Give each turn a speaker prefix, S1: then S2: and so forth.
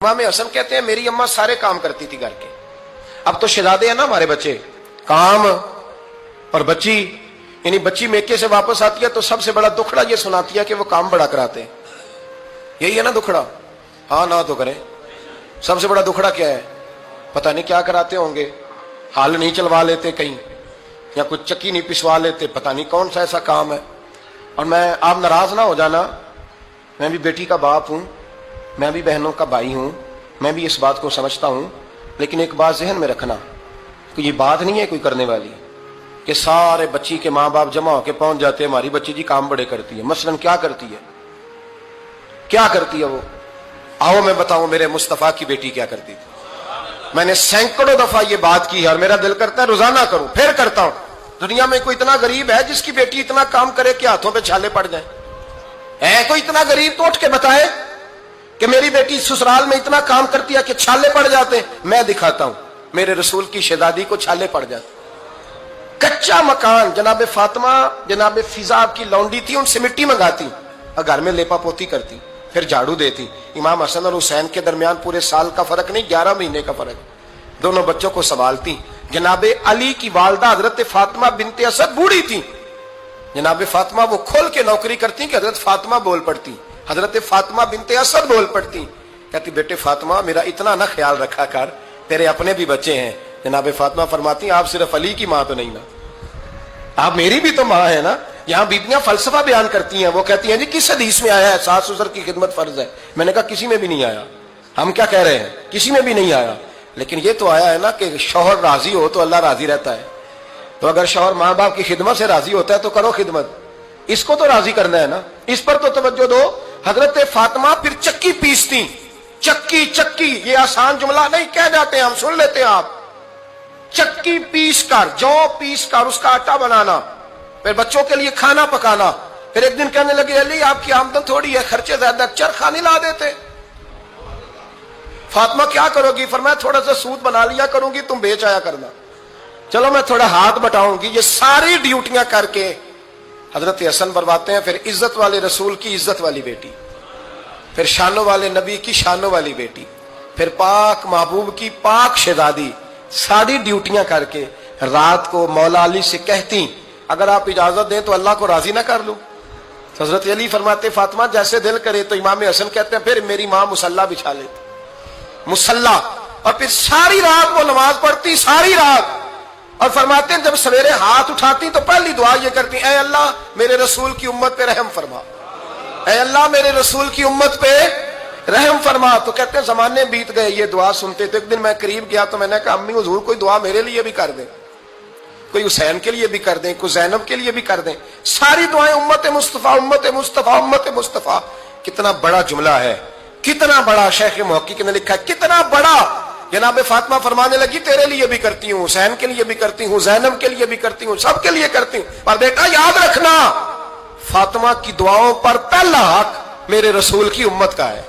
S1: इमाम हसन कहते हैं मेरी अम्मा सारे काम करती थी घर के। अब तो शहजादे हैं ना हमारे बच्चे, काम और बच्ची, यानी बच्ची मेके से वापस आती है तो सबसे बड़ा दुखड़ा ये सुनाती है कि वो काम बड़ा कराते हैं। यही है ना दुखड़ा? हाँ ना तो करें। सबसे बड़ा दुखड़ा क्या है? पता नहीं क्या कराते होंगे, हाल नहीं चलवा लेते कहीं, या कुछ चक्की नहीं पिसवा लेते, पता नहीं कौन सा ऐसा काम है। और मैं, आप नाराज ना हो जाना, मैं भी बेटी का बाप हूं, मैं भी बहनों का भाई हूं, मैं भी इस बात को समझता हूं, लेकिन एक बात जहन में रखना कि ये बात नहीं है कोई करने वाली कि सारे बच्ची के माँ बाप जमा होकर पहुंच जाते हैं हमारी बच्ची जी काम बड़े करती है। मसलन क्या करती है, क्या करती है वो? आओ मैं बताऊं मेरे मुस्तफा की बेटी क्या करती थी। मैंने सैकड़ों दफा ये बात की है और मेरा दिल करता है रोजाना करूं, फिर करता हूं। दुनिया में कोई इतना गरीब है जिसकी बेटी इतना काम करे कि हाथों पे छाले पड़ जाए? है कोई इतना गरीब तो उठ के बताए कि मेरी बेटी ससुराल में इतना काम करती है कि छाले पड़ जाते हैं। मैं दिखाता हूं, मेरे रसूल की शहजादी को छाले पड़ जाते। कच्चा मकान, जनाबे फातिमा जनाबे फिजा की लौंडी थी, उनसे मिट्टी मंगाती और घर में लेपा पोती करती, फिर झाड़ू देती। इमाम हसन और हुसैन के दरमियान पूरे साल का फर्क नहीं, 11 महीने का फर्क। दोनों बच्चों को संभालती। जनाबे अली की वालदा हजरत फातिमा बिनते असद बूढ़ी थी। जनाबे फातिमा वो खोल के नौकरी करती कि हजरत फातिमा बोल पड़ती, हजरत फातिमा बिनते असद बोल पड़ती। कहती बेटे फातिमा मेरा इतना ना ख्याल रखा कर, तेरे अपने भी बच्चे हैं। जनाबे फातिमा फरमाती आप सिर्फ अली की माँ तो नहीं ना, आप मेरी भी तो माँ है ना। यहाँ बीबियां फलसफा बयान करती हैं, वो कहती हैं जी किस हदीस में आया है सास ससुर की खिदमत फर्ज है? मैंने कहा किसी में भी नहीं आया। हम क्या कह रहे हैं, किसी में भी नहीं आया, लेकिन ये तो आया है ना कि शौहर राजी हो तो अल्लाह राजी रहता है। तो अगर शौहर माँ बाप की खिदमत से राजी होता है तो करो खिदमत, इसको तो राजी करना है ना, इस पर तो तवज्जो दो। हजरत फातिमा फिर चक्की पीसती। चक्की चक्की ये आसान जुमला नहीं कह जाते हैं हम, सुन लेते हैं आप। चक्की पीस कर, जौ पीस कर उसका आटा बनाना, फिर बच्चों के लिए खाना पकाना। फिर एक दिन कहने लगे अली आपकी आमदन थोड़ी है, खर्चे ज्यादा, चरखा नहीं ला देते। फातिमा क्या करोगी? फरमाया थोड़ा सा सूद बना लिया करूंगी, तुम बेच आया करना। चलो मैं थोड़ा हाथ बटाऊंगी। ये सारी ड्यूटियां करके हजरत हसन बरवाते हैं। फिर इज्जत वाले रसूल की इज्जत वाली बेटी, फिर शानों वाले नबी की शानों वाली बेटी, फिर पाक महबूब की पाक शहजादी, सारी ड्यूटियां करके रात को मौला अली से कहती अगर आप इजाजत दें तो अल्लाह को राजी ना कर लूं। हजरत अली फरमाते फातिमा जैसे दिल करे। तो इमाम हसन कहते हैं फिर मेरी माँ मुसल्ला बिछा लेती, मुसल्ला, और फिर सारी रात वो नमाज पढ़ती, सारी रात। और फरमाते हैं जब सवेरे हाथ उठाती तो पहली दुआ ये करती ऐ अल्लाह मेरे रसूल की उम्मत पे रहम फरमा, ऐ अल्लाह मेरे रसूल की उम्मत पे रहम फरमा। तो कहते हैं जमाने बीत गए ये दुआ सुनते। तो एक दिन मैं करीब गया तो मैंने कहा अम्मी हुजूर कोई दुआ मेरे लिए भी कर दें, कोई हुसैन के लिए भी कर दें, कोई ज़ैनब के लिए भी कर दें। सारी दुआएं उम्मत मुस्तफा उम्मत मुस्तफा उम्मत मुस्तफा। कितना बड़ा जुमला है, कितना बड़ा शेख मुहक्किक ने लिखा है, कितना बड़ा। जनाबे फातिमा फरमाने लगी तेरे लिए भी करती हूँ, हुसैन के लिए भी करती हूँ, ज़ैनब के लिए भी करती हूँ, सबके लिए करती हूँ। पर बेटा याद रखना फातिमा की दुआओं पर पहला हक मेरे रसूल की उम्मत का है।